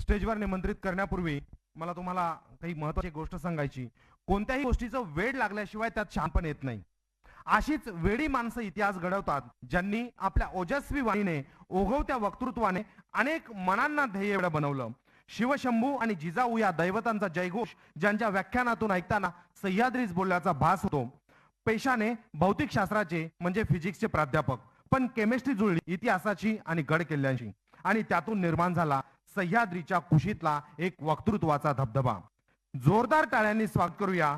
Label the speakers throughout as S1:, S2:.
S1: स्टेजवर निमंत्रित करण्यापूर्वी मला तुम्हाला काही महत्त्वाची गोष्ट सांगायची. कोणत्याही गोष्टीचं वेड लागल्याशिवाय त्यात शहाणपण येत नाही. अशीच वेडी माणसं इतिहास घडवतात ज्यांनी आपल्या ओजस्वी वाणीने ओघवत्या वक्तृत्वाने अनेक मनांना ध्येय बनवलं. शिवशंभू आणि जिजाऊ या दैवतांचा जयघोष ज्यांच्या व्याख्यानातून ऐकताना सह्याद्रीच बोलल्याचा भास होतो. पेशाने भौतिकशास्त्राचे म्हणजे फिजिक्सचे प्राध्यापक, पण केमिस्ट्री जुळली इतिहासाची आणि गड किल्ल्यांची, आणि त्यातून निर्माण झाला सह्याद्रीच्या कुशीतला एक वक्तृत्वाचा धबधबा. जोरदार टाळ्यांनी स्वागत करूया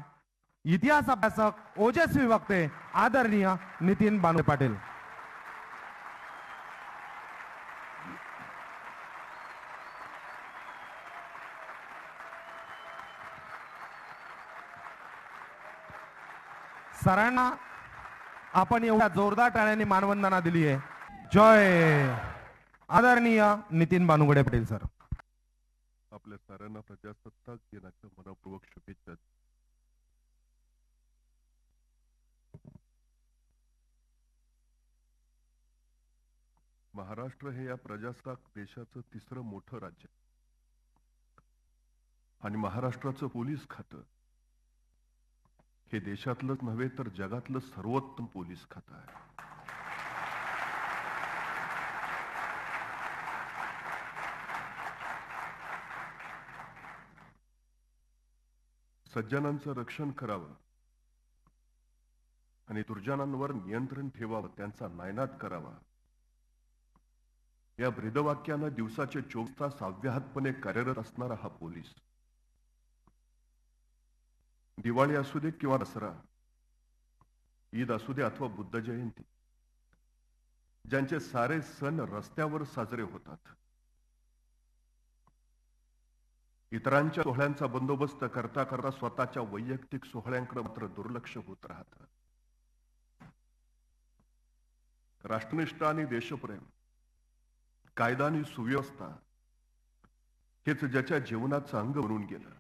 S1: इतिहास अभ्यासक ओजस्वी वक्ते आदरणीय नितीन बानवे पाटील. सरांना आपण एवढ्या जोरदार टाळ्यांनी मानवंदना दिली आहे. जय आदरणीय नितीन बानुगडे पाटील सर.
S2: आपल्या साऱ्यांना प्रजासत्ताक दिनाच्या मनपूर्वक शुभेच्छा. महाराष्ट्र हे या प्रजासत्ताक देशाचं तिसरं मोठं राज्य आणि महाराष्ट्राचं पोलीस खातं हे देशातलंच नव्हे तर जगातलं सर्वोत्तम पोलीस खातं आहे. सज्जनांचं रक्षण करावं आणि दुर्जनांवर नियंत्रण ठेवावं, त्यांचा नायनाट करावा, या ब्रीदवाक्यानं दिवसाचे 24 तास अव्याहतपणे कार्यरत असणारा हा पोलीस, दिवाळी असू दे किंवा दसरा, ईद असू दे अथवा बुद्ध जयंती, ज्यांचे सारे सण रस्त्यावर साजरे होतात, इतरांच्या सोहळ्यांचा बंदोबस्त करता करता स्वतःच्या वैयक्तिक सोहळ्यांकडे मात्र दुर्लक्ष होत राहतं. राष्ट्रनिष्ठा आणि देशप्रेम, कायदा आणि सुव्यवस्था हेच ज्याच्या जीवनाचं अंग बनून गेलं.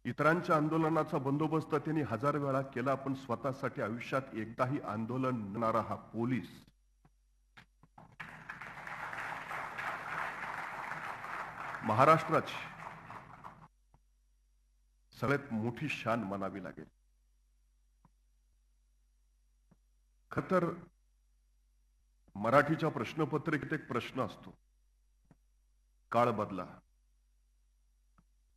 S2: इतरांच्या आंदोलनाचा बंदोबस्त त्यांनी 1000 वेळा केला, पण स्वतःसाठी आयुष्यात एकदाही आंदोलन करणारा हा पोलीस महाराष्ट्राची सगळ्यात मोठी शान मानावी लागेल. खरं तर मराठीच्या प्रश्नपत्रिकेत एक प्रश्न असतो, काळ बदला.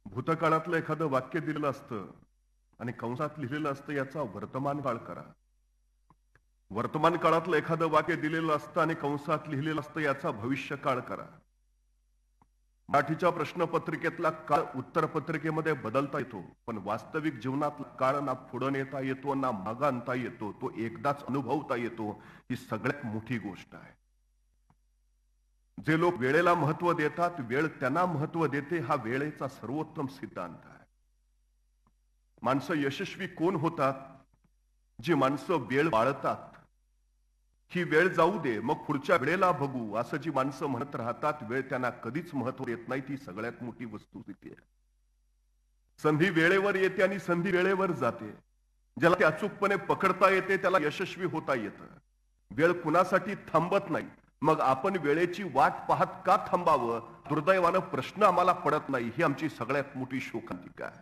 S2: भूतकाळातलं एखादं वाक्य दिलेलं असतं आणि कंसात लिहिलेलं असतं याचा वर्तमान काळ करा. वर्तमान काळातलं एखादं वाक्य दिलेलं असतं आणि कंसात लिहिलेलं असतं याचा भविष्य काळ करा. मराठीच्या प्रश्नपत्रिकेतला काळ उत्तरपत्रिकेमध्ये बदलता येतो, पण वास्तविक जीवनात काळ ना पुढे नेता येतो ना मागे आणता येतो, तो एकदाच अनुभवता येतो. ही सगळ्यात मोठी गोष्ट आहे. जे लोक वेळेला महत्व देतात, वेळ त्यांना महत्व देते, हा वेळेचा सर्वोत्तम सिद्धांत आहे. माणसं यशस्वी कोण होतात? जी माणसं वेळ पाळतात. ही वेळ जाऊ दे मग पुढच्या वेळेला बघू असं जी माणसं म्हणत राहतात, वेळ त्यांना कधीच महत्व देत नाही. ती सगळ्यात मोठी वस्तुस्थिती आहे. संधी वेळेवर येते आणि संधी वेळेवर जाते. ज्याला ते अचूकपणे पकडता येते त्याला यशस्वी होता येतं. वेळ कुणासाठी थांबत नाही. मग आपण वेळेची वाट पाहत का थांबावं? दुर्दैवानं प्रश्न आम्हाला पडत नाही. ही आमची सगळ्यात मोठी शोकांतिका आहे.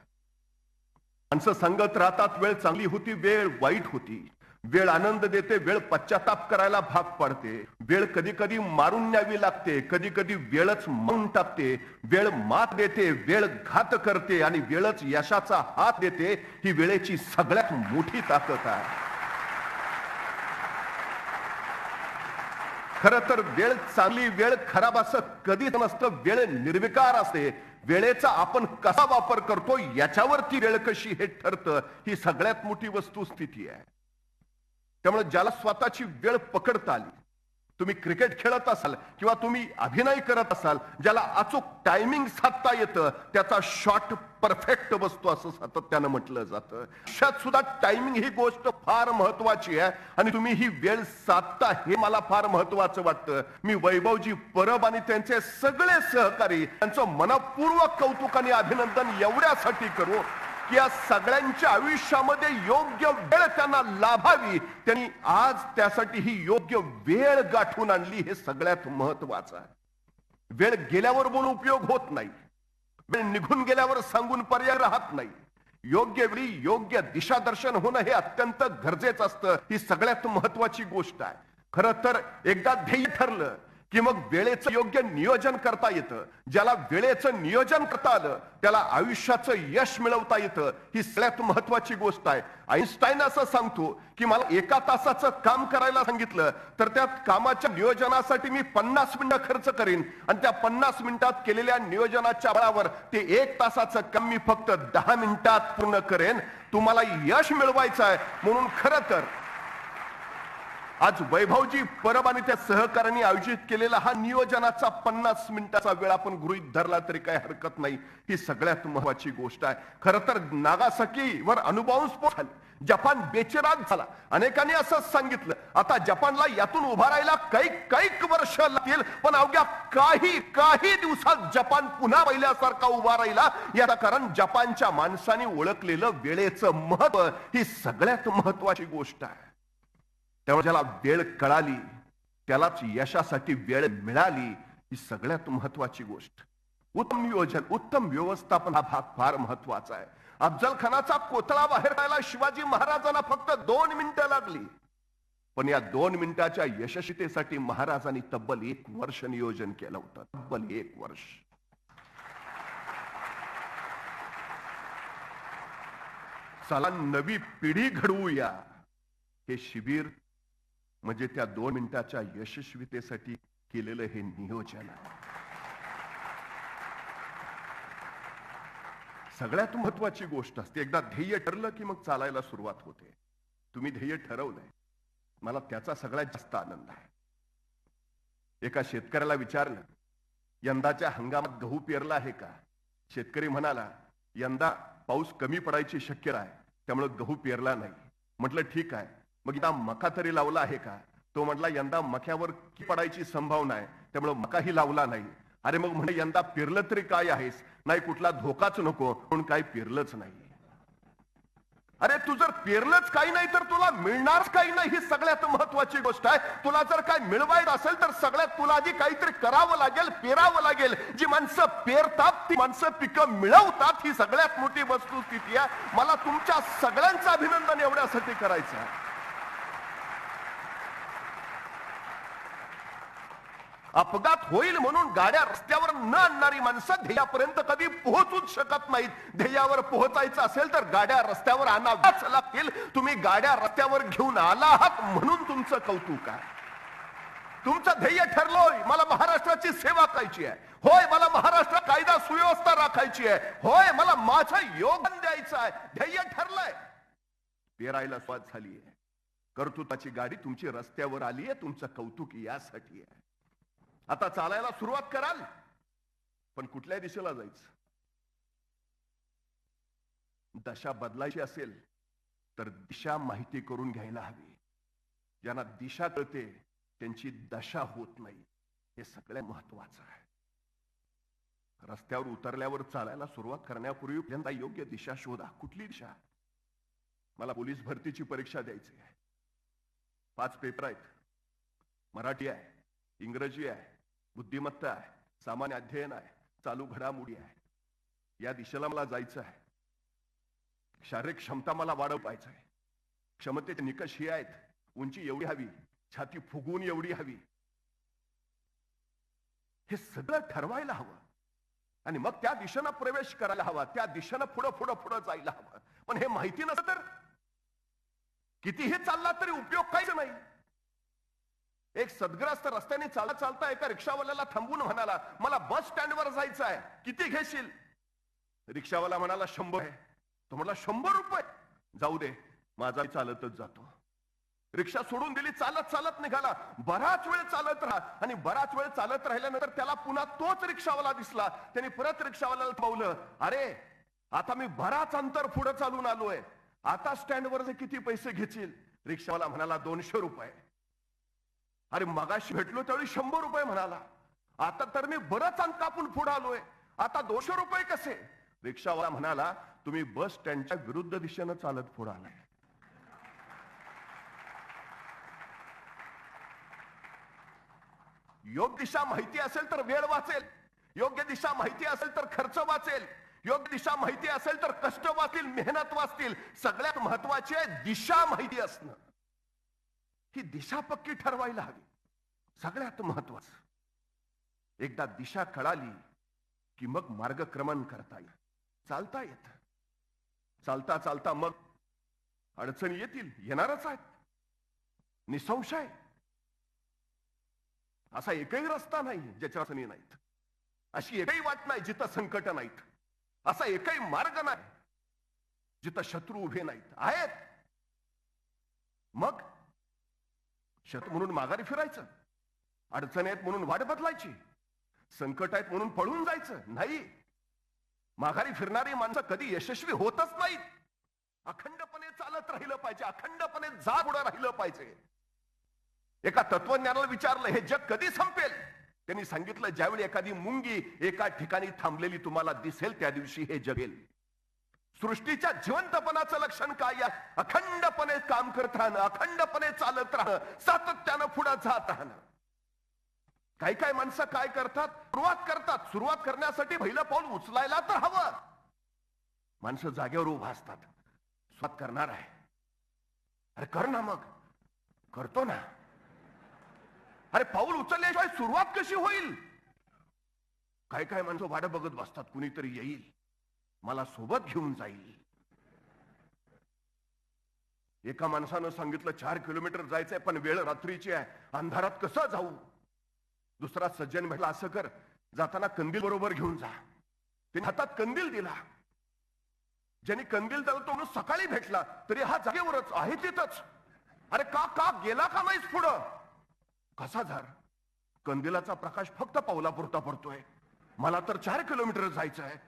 S2: माणसं सांगत राहतात वेळ चांगली होती, वेळ वाईट होती. वेळ आनंद देते, वेळ पश्चाताप करायला भाग पाडते. वेळ कधी कधी मारून न्यावी लागते, कधी कधी वेळच मारून टाकते. वेळ मात देते, वेळ घात करते आणि वेळच यशाचा हात देते. ही वेळेची सगळ्यात मोठी ताकद आहे. खरं तर वेळ चांगली वेळ खराब असं कधीच नसतं. वेळ निर्विकार असते. वेळेचा आपण कसा वापर करतो याच्यावरती वेळ कशी हे ठरतं. ही सगळ्यात मोठी वस्तुस्थिती आहे. त्यामुळे ज्याला स्वतःची वेळ पकडता आली, तुम्ही क्रिकेट खेळत असाल किंवा तुम्ही अभिनय करत असाल, ज्याला अचूक टायमिंग साधता येतं त्याचा शॉट परफेक्ट बसतो असं सातत्यानं म्हटलं जातं. आयुष्यात सुद्धा टायमिंग ही गोष्ट फार महत्वाची आहे आणि तुम्ही ही वेळ साधता हे मला फार महत्वाचं वाटतं. मी वैभवजी परब आणि त्यांचे सगळे सहकारी त्यांचं मनपूर्वक कौतुक आणि अभिनंदन एवढ्यासाठी करू की या सगळ्यांच्या आयुष्यामध्ये योग्य वेळ त्यांना लाभावी. त्यांनी आज त्यासाठी ही योग्य वेळ गाठून आणली, हे सगळ्यात महत्वाचं आहे. वेळ गेल्यावर बोलून उपयोग होत नाही, वेळ निघून गेल्यावर सांगून पर्याय राहत नाही. योग्य वेळी योग्य दिशादर्शन होणं हे अत्यंत गरजेचं असतं. ही सगळ्यात महत्वाची गोष्ट आहे. खरं तर एकदा ध्येय ठरलं की मग वेळेचं योग्य नियोजन करता येतं. ज्याला वेळेचं नियोजन करता आलं त्याला आयुष्याचं यश मिळवता येतं. ही सगळ्यात महत्वाची गोष्ट आहे. आईन्स्टाईन असं सांगतो की मला 1 तासाचं काम करायला सांगितलं तर त्या कामाच्या नियोजनासाठी मी 50 मिनिटं खर्च करीन आणि त्या 50 मिनिटात केलेल्या नियोजनाच्या बळावर ते 1 तासाचं काम मी फक्त 10 मिनिटात पूर्ण करेन. तुम्हाला यश मिळवायचं आहे म्हणून खरं तर आज वैभवजी परब आणि त्या सहकार्याने आयोजित केलेला हा नियोजनाचा 50 मिनिटाचा वेळ आपण गृहीत धरला तरी काही हरकत नाही. ही सगळ्यात महत्वाची गोष्ट आहे. खरं तर नागासाकीवर अणुबॉम्ब झाले, जपान बेचिराग झाला. अनेकांनी असं सांगितलं आता जपानला यातून उभा राहायला काही वर्ष लागतील, पण अवघ्या काही दिवसात जपान पुन्हा पहिल्यासारखा उभा राहिला. याचं कारण जपानच्या माणसाने ओळखलेलं वेळेचं महत्व ही सगळ्यात महत्वाची गोष्ट आहे. त्यामुळे ज्याला वेळ कळाली त्यालाच यशासाठी वेळ मिळाली. ही सगळ्यात महत्वाची गोष्ट. उत्तम नियोजन, उत्तम व्यवस्थापन हा भाग फार महत्वाचा आहे. अफजल खानाचा कोथळा बाहेर काढायला शिवाजी महाराजांना फक्त 2 मिनिटं लागली, पण या 2 मिनिटाच्या यशस्वीतेसाठी महाराजांनी तब्बल 1 वर्ष नियोजन केलं होतं. तब्बल 1 वर्ष. चला नवी पिढी घडवूया. हे शिबिर म्हणजे त्या 2 मिनिटाच्या यशस्वीतेसाठी केलेलं हे नियोजन आहे. सगळ्यात महत्वाची गोष्ट असते एकदा ध्येय ठरलं की मग चालायला सुरुवात होते. तुम्ही ध्येय ठरवलंय, मला त्याचा सगळ्यात जास्त आनंद आहे. एका शेतकऱ्याला विचारलं यंदाच्या हंगामात गहू पेरला आहे का? शेतकरी म्हणाला यंदा पाऊस कमी पडायची शक्यता आहे त्यामुळे गहू पेरला नाही. म्हटलं ठीक आहे, मग यंदा मका तरी लावला आहे का? तो म्हटला यंदा मक्यावर पडायची संभावना आहे त्यामुळे मकाही लावला नाही. अरे मग म्हणे यंदा पेरलं तरी काय आहेस? नाही कुठला धोकाच नको म्हणून काही पेरलंच नाही. अरे तू जर पेरलंच काही नाही तर तुला मिळणारच काही नाही. ही सगळ्यात महत्वाची गोष्ट आहे. तुला जर काय मिळवायचं असेल तर सगळ्यात तुला आधी काहीतरी करावं लागेल, पेरावं लागेल. जी माणसं पेरतात ती माणसं पिकं मिळवतात. ही सगळ्यात मोठी वस्तुस्थिती आहे. मला तुमच्या सगळ्यांचं अभिनंदन एवढ्यासाठी करायचं आहे. अपघात होईल म्हणून गाड्या रस्त्यावर न आणणारी माणसं ध्येयापर्यंत कधी पोहोचूच शकत नाहीत. ध्येयावर पोहोचायचं असेल तर गाड्या रस्त्यावर आणाव्याच लागतील. तुम्ही गाड्या रस्त्यावर घेऊन आला आहात म्हणून तुमचं कौतुक आहे. तुमचं ध्येय ठरलोय मला महाराष्ट्राची सेवा करायची आहे. होय मला महाराष्ट्रात कायदा सुव्यवस्था राखायची आहे. होय मला माझं योगदान द्यायचं आहे. ध्येय ठरलंय. पेरायला सुरुवात झाली आहे. कर्तृत्वाची गाडी तुमची रस्त्यावर आली आहे. तुमचं कौतुक यासाठी आहे. आता चालायला सुरुवात कराल, पण कुठल्या दिशेला जायचं? दशा बदलायची असेल तर दिशा माहिती करून घ्यायला हवी. ज्यांना दिशा कळते त्यांची दशा होत नाही. हे सगळ्यात महत्वाचं आहे. रस्त्यावर उतरल्यावर चालायला सुरुवात करण्यापूर्वी पहिल्यांदा योग्य दिशा शोधा. कुठली दिशा? मला पोलीस भरतीची परीक्षा द्यायची आहे. 5 पेपर आहेत. मराठी आहे, इंग्रजी आहे, बुद्धिमत्ता आहे, सामान्य अध्ययन आहे, चालू घडामोडी आहे. या दिशेला मला जायचं आहे. शारीरिक क्षमता मला वाढवायचं आहे. क्षमतेचे निकष हे आहेत. उंची एवढी हवी, छाती फुगवून एवढी हवी. हे सगळं ठरवायला हवं आणि मग त्या दिशेनं प्रवेश करायला हवा. त्या दिशेनं पुढं जायला हवं. पण हे माहिती नसतं तर कितीही चालला तरी उपयोग काहीच नाही. एक सदग्रस्त रस्त्याने चालता एका रिक्षावाल्याला थांबून म्हणाला मला बस स्टँडवर जायचं आहे, किती घेशील? रिक्षावाला म्हणाला 100 आहे. तो म्हणाला 100 रुपये? जाऊ दे, माझा चालतच जातो. रिक्षा सोडून दिली, चालत निघाला. बराच वेळ चालत राहा आणि बराच वेळ चालत राहिल्यानंतर त्याला पुन्हा तोच रिक्षावाला दिसला. त्याने परत रिक्षावाल्याला थांबवलं. अरे आता मी बराच अंतर पुढे चालून आलोय, आता स्टँडवर किती पैसे घेशील? रिक्षावाला म्हणाला 200 रुपये. अरे मगाशी भेटलो त्यावेळी 100 रुपये म्हणाला. आता तर मी बरंच अंतर कापून पुढे आलोय, आता 200 रुपये कसे? रिक्षावाला म्हणाला तुम्ही बस स्टँडच्या विरुद्ध दिशेनं चालत पुढे आलाय. योग्य दिशा माहिती असेल तर वेळ वाचेल, योग्य दिशा माहिती असेल तर खर्च वाचेल, योग्य दिशा माहिती असेल तर कष्ट वाचतील, मेहनत वाचतील. सगळ्यात महत्वाची आहे दिशा माहिती असणं. ही दिशा पक्की ठरवायला हवी, सगळ्यात महत्वाचं. एकदा दिशा कळाली की मग मार्गक्रमण करता येईल, चालता येत. चालता चालता मग अडचणी येतील, येणारच आहेत, निसंशय. असा एकही रस्ता नाही ज्याच्या अडचणी नाहीत, अशी एकही वाट नाही जिथं संकट नाहीत, असा एकही मार्ग नाही जिथं शत्रू उभे नाहीत. आहेत. मग शत्रू म्हणून माघारी फिरायचं, अडचणी आहेत म्हणून वाट बदलायची, संकट आहेत म्हणून पळून जायचं नाही. माघारी फिरणारी माणसं कधी यशस्वी होतच नाहीत. अखंडपणे चालत राहिलं पाहिजे, अखंडपणे जाग उडं राहिलं पाहिजे. एका तत्वज्ञानाला विचारलं हे जग कधी संपेल, त्यांनी सांगितलं ज्यावेळी एखादी मुंगी एका ठिकाणी थांबलेली तुम्हाला दिसेल त्या दिवशी हे जगेल. सृष्टीच्या जिवंतपणाचं लक्षण काय? अखंडपणे काम करत राहणं, अखंडपणे चालत राहणं, सातत्यानं पुढे जात राहणं. काही काही माणसं काय करतात, सुरुवात करतात, सुरुवात करण्यासाठी पहिलं पाऊल उचलायला तर हवं. माणसं जागेवर उभा असतात, सुरुवात करणार आहे, अरे कर ना, मग करतो ना. अरे पाऊल उचलल्याशिवाय सुरुवात कशी होईल? काय काय माणसं वाट बघत बसतात, कुणीतरी येईल, मला सोबत घेऊन जाईल. एका माणसानं सांगितलं 4 किलोमीटर जायचंय पण वेळ रात्रीची आहे, अंधारात कसं जाऊ? दुसरा सज्जन भेटला, असं कर, जाताना कंदील बरोबर घेऊन जा. त्याने हातात कंदील दिला. ज्यांनी कंदील दिला तो माणूस सकाळी भेटला तरी हा जागेवरच आहे तिथंच. अरे का गेला का नाहीस पुढं? कसा झार? कंदिलाचा प्रकाश फक्त पावलापुरता पडतोय, मला तर 4 किलोमीटर जायचं आहे.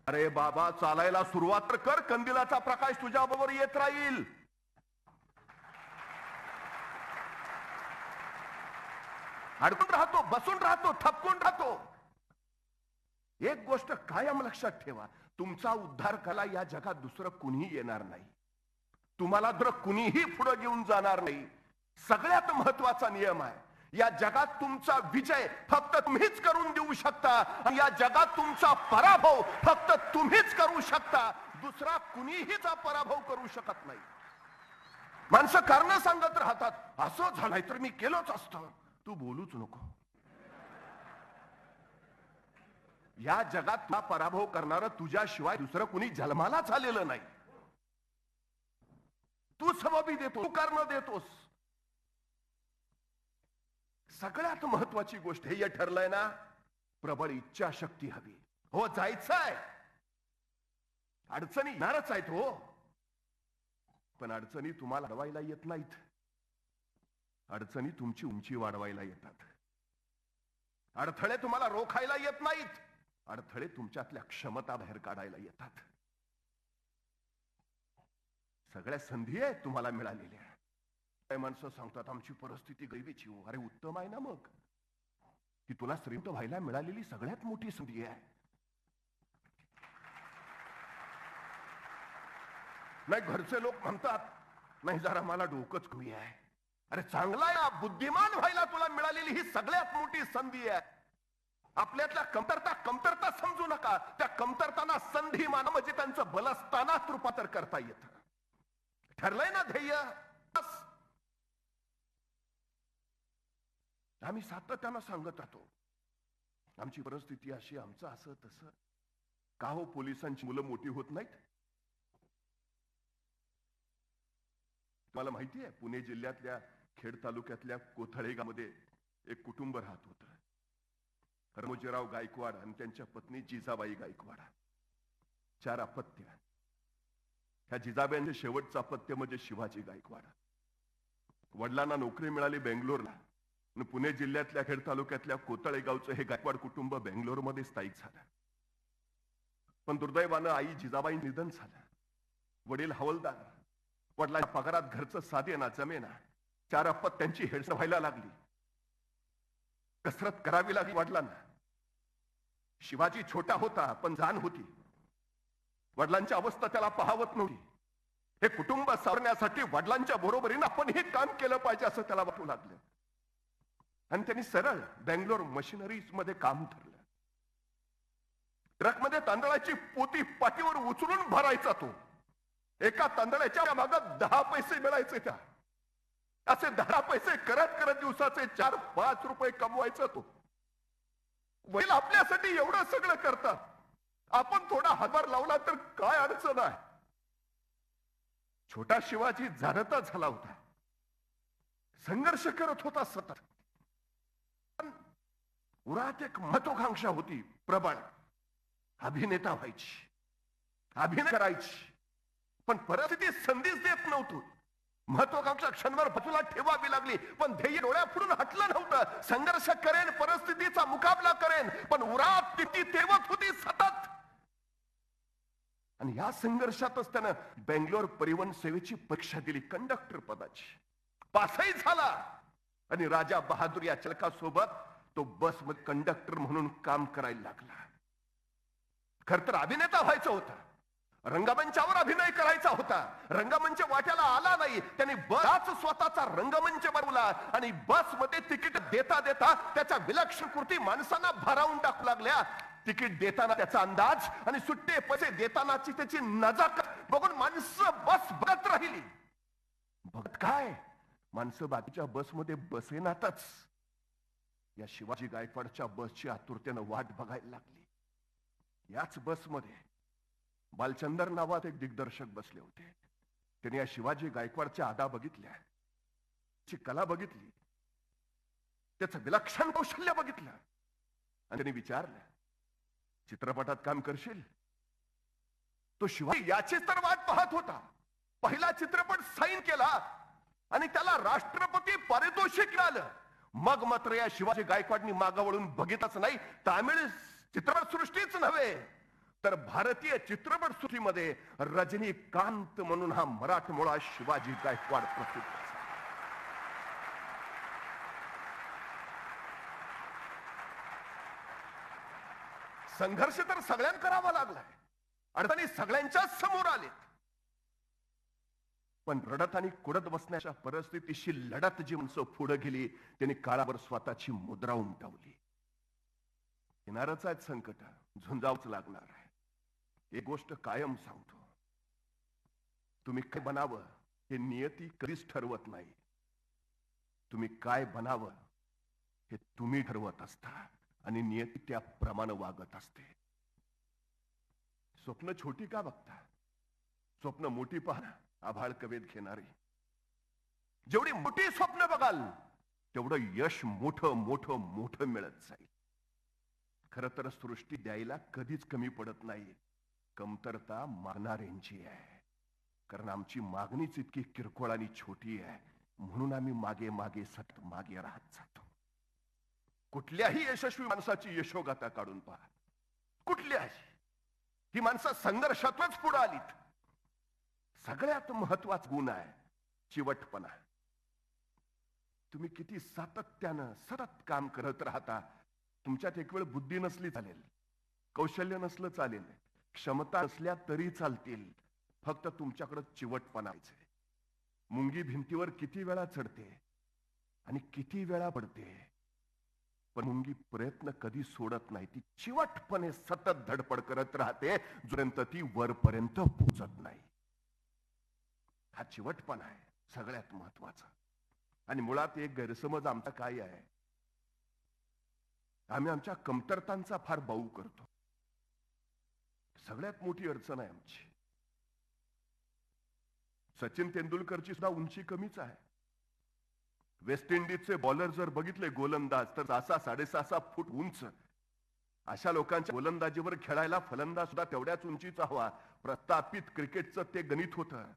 S2: अरे बाबा, चालायला सुरुवात तर कर, कंदिलाचा प्रकाश तुझ्या बरोबर येत राहील. अडकून राहतो, बसून राहतो, थपकून राहतो. एक गोष्ट कायम लक्षात ठेवा, तुमचा उद्धार कला या जगात दुसरं कुणीही येणार नाही, तुम्हाला तर कुणीही पुढे घेऊन जाणार नाही. सगळ्यात महत्वाचा नियम आहे, या जगात तुमचा विजय फक्त तुम्हीच करून देऊ शकता आणि या जगात तुमचा पराभव फक्त तुम्हीच करू शकता, दुसरा कुणीहीचा पराभव करू शकत नाही. माणसं कारण सांगत राहतात, असं झालंय तर मी केलंच असतं. तू बोलूच नको. या जगात तुला पराभव करणारं तुझ्याशिवाय दुसरं कुणी जन्मालाच आलेलं नाही. तू सबबी देतो, तू कारण देतोस. सगळ्यात महत्वाची गोष्ट हे ठरलंय ना, प्रबळ इच्छाशक्ती हवी. हो, जायचंय, अडचणी येणारच आहेत हो, पण अडचणी तुम्हाला वाढवायला येत नाहीत, अडचणी तुमची उंची वाढवायला येतात. अडथळे तुम्हाला रोखायला येत नाहीत, अडथळे तुमच्यातल्या क्षमता बाहेर काढायला येतात. सगळ्या संधी आहेत तुम्हाला मिळालेल्या. काही माणसं सांगतात आमची परिस्थिती गरिबीची हो. अरे उत्तम आहे ना मग, की तुला श्रीमंत व्हायला मिळालेली सगळ्यात मोठी संधी आहे. नाही, घरचे लोक म्हणतात नाही जरा मला डोकंच कमी आहे. अरे चांगला आहे ना, बुद्धिमान व्हायला तुला मिळालेली ही सगळ्यात मोठी संधी आहे. आपल्यातल्या कमतरता समजू नका, त्या कमतरताना संधी माना, म्हणजे त्यांचं बलस्थानात रूपांतर करता येतं. ठरलंय ना ध्येय, आम्ही सातत्यानं सांगत राहतो आमची परिस्थिती अशी, आमचं असं तसं. का हो पोलिसांची मुलं मोठी होत नाहीत? मला माहिती आहे, पुणे जिल्ह्यातल्या खेड तालुक्यातल्या कोथळे गावामध्ये एक कुटुंब राहत होतं. रमोजीराव गायकवाड आणि त्यांच्या पत्नी जिजाबाई गायकवाड. 4 अपत्य. ह्या जिजाबाईंचे शेवटचं अपत्य म्हणजे शिवाजी गायकवाड. वडिलांना नोकरी मिळाली बेंगलोरला, आणि पुणे जिल्ह्यातल्या खेड तालुक्यातल्या कोथळे गावचं हे गायकवाड कुटुंब बेंगलोरमध्ये स्थायिक झालं. पण दुर्दैवानं आई जिजाबाई निधन झालं. वडील हवलदार, वडिलांच्या पगारात घरचं साधेना जमेना. 4 अपत्यांची हेळसांड व्हायला लागली, कसरत करावी लागली वडिलांना. शिवाजी छोटा होता पण जाण होती, वडिलांची अवस्था त्याला पाहावत नव्हती. हे कुटुंब सावरण्यासाठी वडिलांच्या बरोबरीनं आपण हे काम केलं पाहिजे असं त्याला वाटू लागलं. आणि त्यांनी सरळ बेंगलोर मशिनरीज मध्ये काम धरलं. ट्रकमध्ये तांदळाची पोती पाठीवर उचलून भरायचा तो. एका तांदळाच्या मागं 10 पैसे मिळायचे त्या. असे 10 पैसे करत करत दिवसाचे 4-5 रुपये कमवायचा तो. वडील आपल्यासाठी एवढं सगळं करतात, आपण थोडा हातभार लावला तर काय अडचण आहे. छोटा शिवाजी जाणता झाला होता, संघर्ष करत होता सतत. उरात एक महत्वाकांक्षा होती प्रबळ, अभिनेता व्हायची, अभिनय करायची. पण परिस्थिती संधीच देत नव्हती. महत्वाकांक्षा क्षणभर बाजूला ठेवावी लागली, पण ध्येय डोळ्यापुढून हटलं नव्हतं. संघर्ष करेन, परिस्थितीचा मुकाबला करेन, पण उरात ती तेवत होती सतत. आणि या संघर्षातच त्यानं बेंगलोर परिवहन सेवेची परीक्षा दिली, कंडक्टर पदाची. पासही झाला आणि राजा बहादूर या चालकासोबत तो बस मध्ये कंडक्टर म्हणून काम करायला लागला. खर तर अभिनेता व्हायचं होतं, रंगमंचावर अभिनय करायचा होता. रंगमंच वाट्याला आला नाही. त्यांनी बस स्वतःचा रंगमंच बनवला आणि बस मध्ये तिकीट देता देता त्याच्या विलक्षण कृती माणसांना भारावून टाकू लागल्या. तिकीट देताना त्याचा अंदाज आणि सुट्टे पैसे देतानाची त्याची नजाकत बघून माणसं बस बघत राहिली. बघत काय, माणसं बाकीच्या बसमध्ये बसेनातच या शिवाजी गायकवाडच्या बसची आतुरतेनं वाट बघायला लागली. याच बसमध्ये बालचंदर नावात एक दिग्दर्शक बसले होते. त्यांनी या शिवाजी गायकवाडच्या अदा बघितल्या, ची कला बघितली, त्याचं विलक्षण कौशल्य बघितलं आणि त्यांनी विचारलं, चित्रपटात काम करशील? तो शिवाजी याची तर वाट पाहत होता. पहिला चित्रपट साईन केला आणि त्याला राष्ट्रपती पारितोषिक मिळालं. मग मात्र या शिवाजी गायकवाडनी मागावळून बघितच नाही. तामिळ चित्रपट सृष्टीच नव्हे तर भारतीय चित्रपट सृष्टीमध्ये रजनीकांत म्हणून हा मराठमोळा शिवाजी गायकवाड प्रसिद्ध झाला. संघर्ष तर सगळ्यांना करावा लागलाय, अडचणी सगळ्यांच्याच समोर आलेत. पण रडत आणि कुडत बसण्याच्या परिस्थितीशी लढत जी माणसं पुढे गेली त्यांनी काळावर स्वतःची मुद्रा उमटवली. येणारच आहेत संकट, झुंजावच लागणार आहे. एक गोष्ट कायम सांगतो, तुम्ही काय बनावं हे नियती कधीच ठरवत नाही. तुम्ही काय बनावं हे तुम्ही ठरवत असता आणि नियती त्याप्रमाणे वागत असते. स्वप्न छोटी का बघता? स्वप्न मोठी पहा, आभाळ कवेत घेणारी. जेवढी मोठी स्वप्न बघाल तेवढं यश मोठं मोठं मोठं मिळत जाईल. खर तर सृष्टी द्यायला कधीच कमी पडत नाही. कमतरता मागणाऱ्यांची आहे. कारण आमची मागणीच इतकी किरकोळ आणि छोटी आहे, म्हणून आम्ही मागे मागे सतत मागे राहत जातो. कुठल्याही यशस्वी माणसाची यशोगाथा काढून पहा, कुठल्याही. ही माणसं संघर्षातच पुढे आलीत. सगळ्यात महत्वाचा गुण आहे चिवटपणा. तुम्ही किती सातत्यानं सतत काम करत राहता. तुमच्यात एक वेळ बुद्धी नसली चालेल, कौशल्य नसलं चालेल, क्षमता नसल्या तरी चालतील, फक्त तुमच्याकडे चिवटपणा आहे. मुंगी भिंतीवर किती वेळा चढते आणि किती वेळा पडते, पण मुंगी प्रयत्न कधी सोडत नाही. ती चिवटपणे सतत धडपड करत राहते जोपर्यंत ती वरपर्यंत पोहोचत नाही. हा चिवटपणा आहे सगळ्यात महत्वाचा. आणि मुळात एक गैरसमज आमचा काय आहे, आम्ही आमच्या कमतरतांचा फार बाऊ करतो. सगळ्यात मोठी अडचण आहे आमची. सचिन तेंडुलकरची सुद्धा उंची कमीच आहे. वेस्ट इंडिजचे बॉलर जर बघितले गोलंदाज तर 6-6.5 फूट उंच. अशा लोकांच्या गोलंदाजीवर खेळायला फलंदाज सुद्धा तेवढ्याच उंचीचा हवा. प्रस्थापित क्रिकेटचं ते गणित होतं.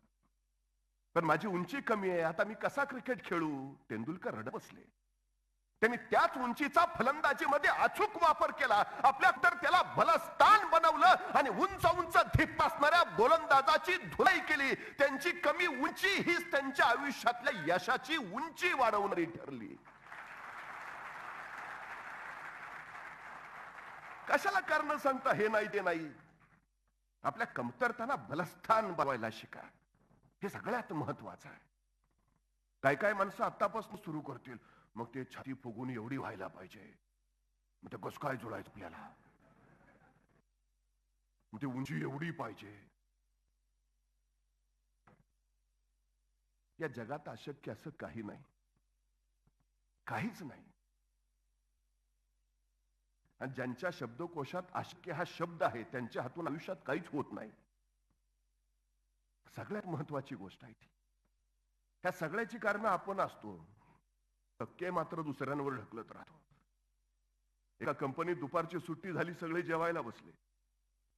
S2: पण माझी उंची कमी आहे, आता मी कसा क्रिकेट खेळू? तेंडुलकर रडत बसले. त्यांनी त्याच उंचीचा फलंदाजीमध्ये अचूक वापर केला. आपल्या तर त्याला बलस्थान बनवलं आणि उंच उंच धीप असणाऱ्या गोलंदाजाची धुलाई केली. त्यांची कमी उंची हीच त्यांच्या आयुष्यातल्या यशाची उंची वाढवणारी ठरली. कशाला कारण सांगता हे नाही ते नाही. आपल्या कमतरताना बलस्थान बनवायला शिका, हे सगळ्यात महत्वाचं आहे. काय काय माणसं आतापासून सुरू करतील, मग ते छाती फुगून एवढी व्हायला पाहिजे, मग ते कसं काय जुळायचं आपल्याला? मग ते उंची एवढी पाहिजे. या जगात अशक्य असं काही नाही, काहीच नाही. आणि ज्यांच्या शब्दकोशात अशक्य हा शब्द आहे त्यांच्या हातून आयुष्यात काहीच होत नाही. सगळ्यात महत्वाची गोष्ट आहे ती. ह्या सगळ्याची कारण आपण असतो, शक्य मात्र दुसऱ्यांवर ढकलत राहतो. एका कंपनीत दुपारची सुट्टी झाली, सगळे जेवायला बसले.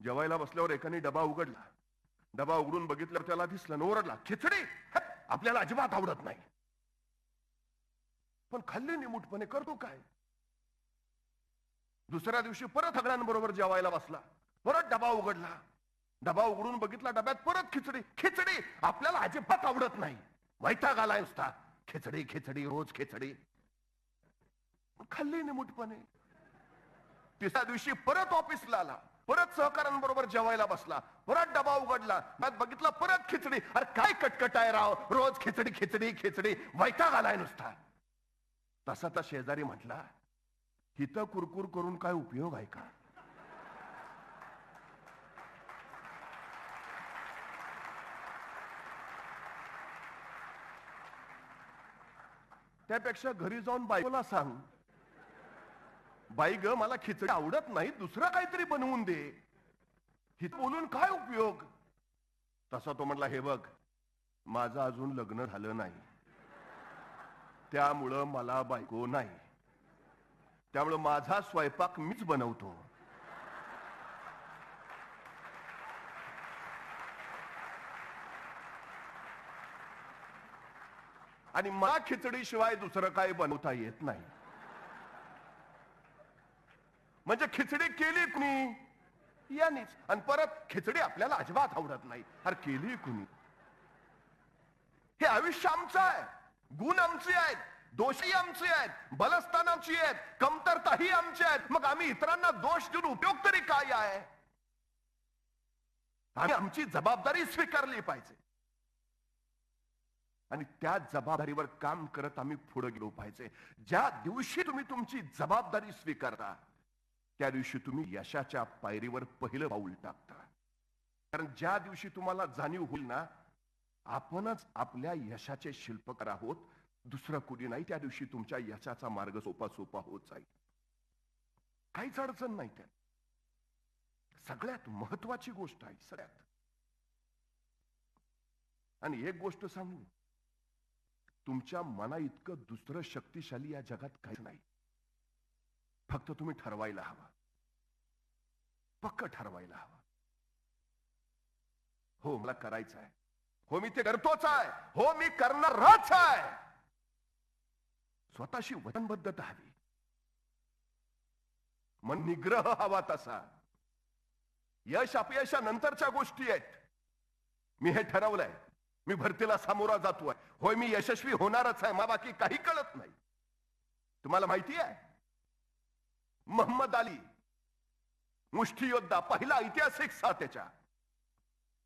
S2: जेवायला बसल्यावर एकाने डबा उघडला. डबा उघडून बघितल्यावर त्याला दिसलं न ओरडला, खिचडी आपल्याला अजिबात आवडत नाही. पण खाल्ली निमूटपणे, करतो काय? दुसऱ्या दिवशी परत सगळ्यांबरोबर जेवायला बसला, परत डबा उघडला. डबा उघडून बघितला, डब्यात परत खिचडी. खिचडी आपल्याला अजिबात आवडत नाही, वैताग आलाय नुसता. खिचडी खिचडी रोज खिचडी, खाल्ली निमूटपणे. तिसऱ्या दिवशी परत ऑफिसला आला, परत सहकाऱ्यांबरोबर जेवायला बसला, परत डबा उघडला, त्यात बघितला परत खिचडी. अरे काय कटकट आहे राव, रोज खिचडी खिचडी खिचडी, वैताग आलाय नुसता. तसा तर शेजारी म्हटला, हिथं कुरकुर करून काय उपयोग आहे का? त्यापेक्षा घरी जाऊन बायकोला सांग, बाई ग मला खिचडी आवडत नाही, दुसरं काहीतरी बनवून दे. हित बोलून काय उपयोग? तसा तो म्हटला, हे बघ माझं अजून लग्न झालं नाही, त्यामुळं मला बायको नाही, त्यामुळं माझा स्वयंपाक मीच बनवतो. आणि मला खिचडी शिवाय दुसरं काही बनवता येत नाही. म्हणजे खिचडी केली कुणी? यानीच. आणि परत खिचडी आपल्याला अजिबात आवडत नाही. अरे केली कुणी? हे आयुष्य आमचं आहे, गुण आमचे आहेत, दोषी आमचे आहेत, बलस्थान आमची आहेत, कमतरताही आमची आहेत. मग आम्ही इतरांना दोष देऊन उपयोग तरी काय आहे? आम्ही आमची जबाबदारी स्वीकारली पाहिजे आणि त्या जबाबदारीवर काम करत आम्ही पुढे गेलो पाहिजे. ज्या दिवशी तुम्ही तुमची जबाबदारी स्वीकारता त्या दिवशी तुम्ही यशाच्या पायरीवर पहिलं पाऊल टाकता. कारण ज्या दिवशी तुम्हाला जाणीव होईल ना आपणच आपल्या यशाचे शिल्पकार आहोत, दुसरं कुणी नाही, त्या दिवशी तुमच्या यशाचा मार्ग सोपा सोपा होत जाईल. काहीच अडचण नाही त्यात. सगळ्यात महत्वाची गोष्ट आहे सगळ्यात. आणि एक गोष्ट सांगू, तुमच्या मना इतकं दुसरं शक्तिशाली या जगात काहीच नाही. फक्त तुम्ही ठरवायला हवं, पक्क ठरवायला हवं. हो मला करायचं आहे, हो मी ते करतोच आहे, हो मी करणारच आहे. स्वतःशी वचनबद्धता हवी, मन निग्रह हवा तसा. यश अपयशानंतरच्या गोष्टी आहेत. मी हे ठरवलंय, मी भरतीला सामोरा जातोय, होय मी यशस्वी होणारच आहे, मला बाकी काही कळत नाही. तुम्हाला माहिती आहे मोहम्मद अली मुष्टियोद्धा, पहिला ऐतिहासिक त्याच्या,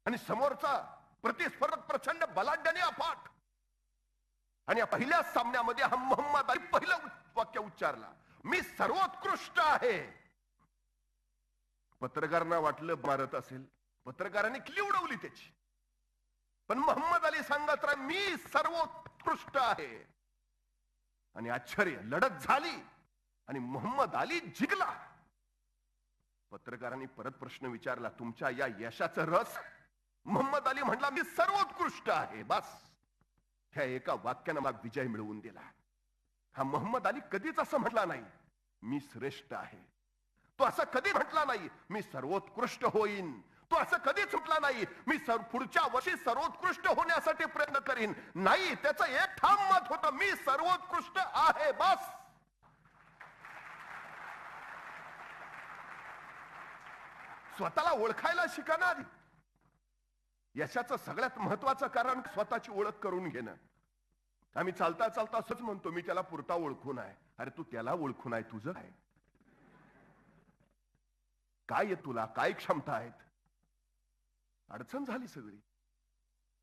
S2: आणि समोरचा प्रतिस्पर्धक प्रचंड बलाढ्याने अफाट. आणि या पहिल्या सामन्यामध्ये हा मोहम्मद अली पहिलं वाक्य उच्चारला, मी सर्वोत्कृष्ट आहे. पत्रकारांना वाटलं मारत असेल, पत्रकारांनी क्ली उडवली त्याची. पण मोहम्मद अली सांगत राहा, मी सर्वोत्कृष्ट आहे. आणि आश्चर्य, लढत झाली आणि मोहम्मद अली जिंकला. पत्रकारांनी परत प्रश्न विचारला, तुमच्या या यशाचं रस? मोहम्मद अली म्हटला, मी सर्वोत्कृष्ट आहे. बस ह्या एका वाक्यानं मला विजय मिळवून दिला. हा मोहम्मद अली कधीच असं म्हटला नाही मी श्रेष्ठ आहे. तो असं कधी म्हटला नाही मी सर्वोत्कृष्ट होईन. तो असं कधीच म्हटला नाही मी पुढच्या वर्षी सर्वोत्कृष्ट होण्यासाठी प्रयत्न करीन. नाही, त्याचं एक ठाम मत होतं, मी सर्वोत्कृष्ट आहे. बस. स्वतःला ओळखायला शिका ना आधी. यशाचं सगळ्यात महत्वाचं कारण स्वतःची ओळख करून घेणं. आम्ही चालता चालता असंच म्हणतो, मी त्याला पुरता ओळखून आहे. अरे तू त्याला ओळखून आहे, तुझं आहे काय आहे, तुला काय क्षमता आहेत? अडचण झाली सगळी.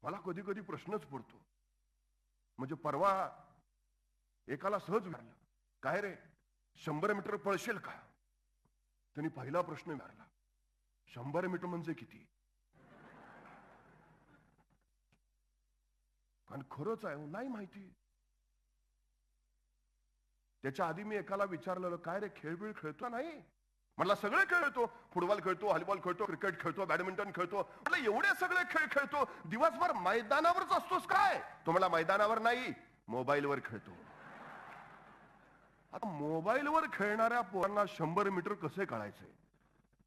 S2: मला कधी कधी प्रश्नच पडतो. म्हणजे परवा एकाला सहज विचारलं, काय रे 100 मीटर पळशील का? त्यांनी पहिला प्रश्न विचारला, 100 मीटर म्हणजे किती? आणि खरंच आहे, नाही माहिती. त्याच्या आधी मी एकाला विचारलेलं, काय रे खेळ खेळतो? नाही म्हटलं, सगळे खेळ खेळतो, फुटबॉल खेळतो, व्हॉलीबॉल खेळतो, क्रिकेट खेळतो, बॅडमिंटन खेळतो. म्हटलं एवढे सगळे खेळ खेळतो, दिवसभर मैदानावरच असतोस काय? तो मला मैदानावर नाही, मोबाईलवर खेळतो. आता मोबाईलवर खेळणाऱ्या पोरांना 100 मीटर कसे कळायचे?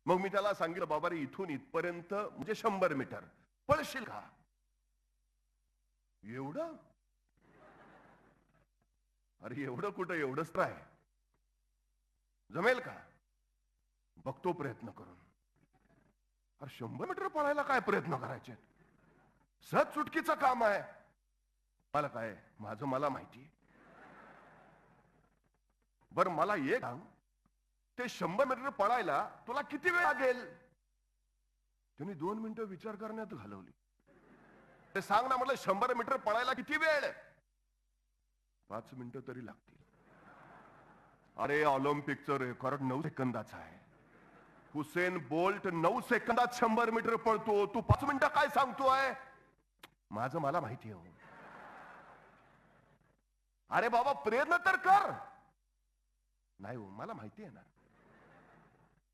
S2: मग मी त्याला सांगितलं, बाबा रे इथून इथपर्यंत म्हणजे 100 मीटर पळशील का? एवढं? अरे एवढं कुठं, एवढंच तर आहे. जमेल का? बघतो प्रयत्न करून. अरे 100 मीटर पळायला काय प्रयत्न करायचे? सहज चुटकीचं काम आहे. मला काय, माझं मला माहिती. बर मला एक सांग, ते 100 मीटर पळायला तुला किती वेळ लागेल? त्यांनी 2 मिनिटं विचार करण्यात घालवली. ते सांग ना, म्हटलं 100 मीटर पळायला किती वेळ? 5 मिनिटं तरी लागतील. अरे ऑलिम्पिकचं रेकॉर्ड 9 सेकंदाचं आहे. हुसेन बोल्ट 9 सेकंदात 100 मीटर पळतो, तू 5 मिनिटं काय सांगतोय? माझं मला माहिती आहे. अरे बाबा प्रयत्न तर कर. नाही हो, मला माहिती आहे ना.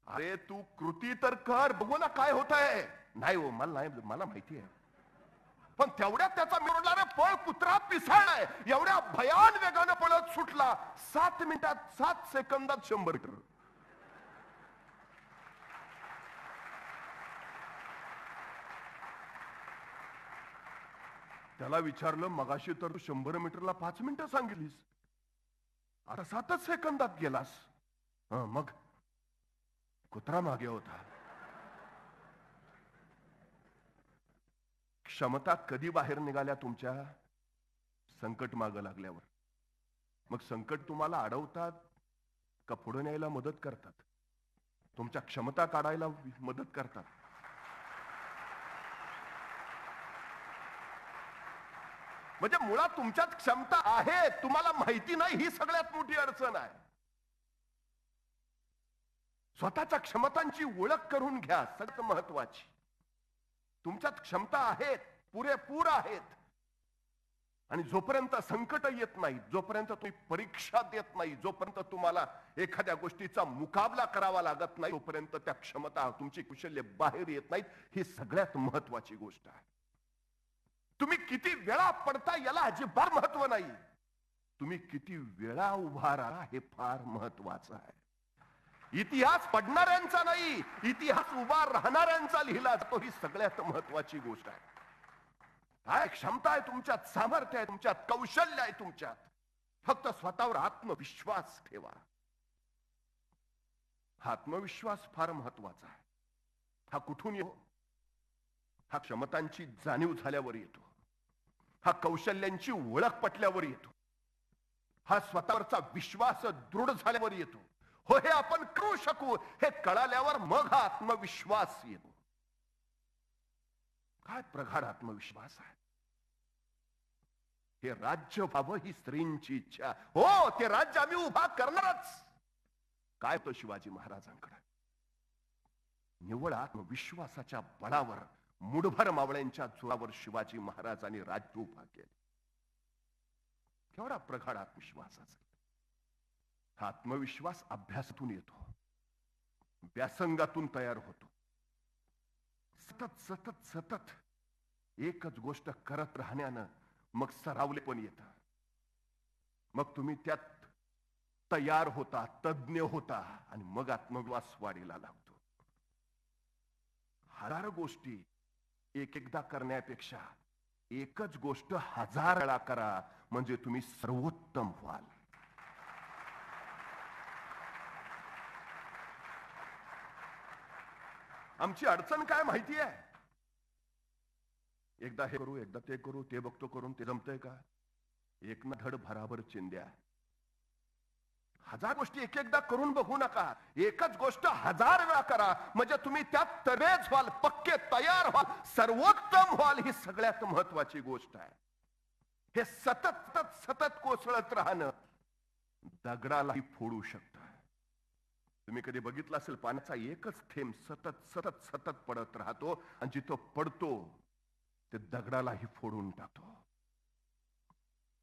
S2: अरे तू कृती तर कर, बघू ना काय होत आहे. नाही हो, मला माहिती आहे. पण तेवढ्यात त्याचा मिळवणारा पळ कुत्रा पिसाळलाय. एवढ्या भयान वेगानं पळत सुटला, 7 मिनिटात 7 सेकंदात 100 मीटर. त्याला विचारलं, मगाशी तर तू 100 मीटरला 5 मिनिटं सांगितलीस, आता 7च सेकंदात गेलास. मग कुत्रा मागे होता. क्षमता कधी बाहेर निघाल्या तुमच्या? संकट मागं लागल्यावर. मग संकट तुम्हाला अडवतात का पुढे न्यायला मदत करतात? तुमच्या क्षमता काढायला मदत करतात. म्हणजे मुळात तुमच्यात क्षमता आहे, तुम्हाला माहिती नाही, ही सगळ्यात मोठी अडचण आहे. स्वतःच्या क्षमतांची ओळख करून घ्या, सगळ्यात महत्वाची. तुमच्यात क्षमता आहेत, पुरेपूर आहेत. आणि जोपर्यंत संकट येत नाही, जोपर्यंत तुम्ही परीक्षा देत नाही, जोपर्यंत तुम्हाला एखाद्या गोष्टीचा मुकाबला करावा लागत नाही, तोपर्यंत त्या क्षमता, तुमची कौशल्य बाहेर येत नाहीत. ही सगळ्यात महत्वाची गोष्ट आहे. तुम्ही किती वेळा पडता याला अजिबात महत्व नाही, तुम्ही किती वेळा उभा राहा हे फार महत्वाचं आहे. इतिहास पडणाऱ्यांचा नाही, इतिहास उभा राहणाऱ्यांचा लिहिला जातो, ही सगळ्यात महत्वाची गोष्ट आहे. काय क्षमता आहे तुमच्यात, सामर्थ्य आहे तुमच्यात, कौशल्य आहे तुमच्यात. फक्त स्वतःवर आत्मविश्वास ठेवा. हा आत्मविश्वास फार महत्वाचा आहे. हा कुठून येतो? हा क्षमतांची जाणीव झाल्यावर येतो. हा कौशल्यांची ओळख पटल्यावर येतो. हा स्वतःवरचा विश्वास दृढ झाल्यावर येतो. हो, हे आपण करू शकू हे कळाल्यावर मग हा आत्मविश्वास येतो. काय प्रगाढ आत्मविश्वास आहे. हे राज्य व्हावं ही स्त्रींची इच्छा. हो, ते राज्य आम्ही उभा करणारच. काय तो शिवाजी महाराजांकडे निव्वळ आत्मविश्वासाच्या बळावर, मुठभर मावळ्यांच्या जोरावर शिवाजी महाराजांनी राज्य उभा केले. केवढा प्रगाढ आत्मविश्वासाचा. हा आत्मविश्वास अभ्यासातून येतो, व्यासंगातून तयार होतो. सतत सतत सतत एकच गोष्ट करत राहण्यानं मग सरावले पण येतं. मग तुम्ही त्यात तयार होता, तज्ञ होता, आणि मग आत्मविश्वास वाढीला लागतो. हजारो गोष्टी एकदा करण्यापेक्षा एकच गोष्ट 1000 वेळा करा, म्हणजे तुम्ही सर्वोत्तम व्हाल. आमची अडचण काय माहिती आहे? एकदा हे करू, एकदा ते करू, ते बघतो करून, ते जमतंय का? एक ना धड भराभर चिंध्या. 1000 गोष्टी एकदा करून बघू नका. एकच गोष्ट 1000 वेळा करा, म्हणजे तुम्ही त्यात तरेच व्हाल, पक्के तयार व्हाल, सर्वोत्तम व्हाल. ही सगळ्यात महत्वाची गोष्ट आहे. हे सतत सतत सतत कोसळत राहणं दगडालाही फोडू शकतं. तुम्ही कधी बघितलं असेल पाण्याचा एकच थेंब सतत सतत सतत पडत राहतो आणि जिथं पडतो ते दगडालाही फोडून टाकतो.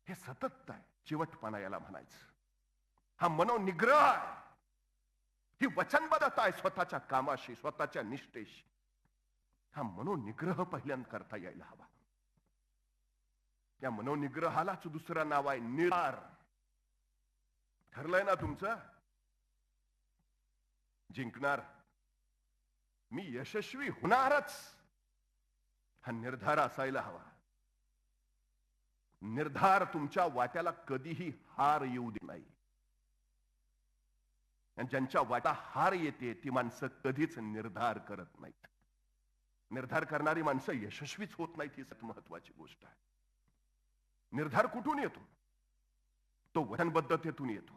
S2: हे सतत आहे, चिवटपणा याला म्हणायचं. हा मनोनिग्रह आहे, ही वचनबद्धता आहे स्वतःच्या कामाशी, स्वतःच्या निष्ठेशी. हा मनोनिग्रह पहिल्यांदा करता यायला हवा. या मनोनिग्रहालाच दुसरं नाव आहे निर्धार. ठरलंय ना तुमचं? जिंकणार, मी यशस्वी होणारच, हा निर्धार असायला हवा. निर्धार तुमच्या वाट्याला कधीही हार येऊ देत नाही. आणि ज्यांच्या वाटा हार येते ती माणसं कधीच निर्धार करत नाहीत. निर्धार करणारी माणसं यशस्वीच होत नाहीत, ही सत महत्वाची गोष्ट आहे. निर्धार कुठून येतो? तो वचनबद्धतेतून येतो.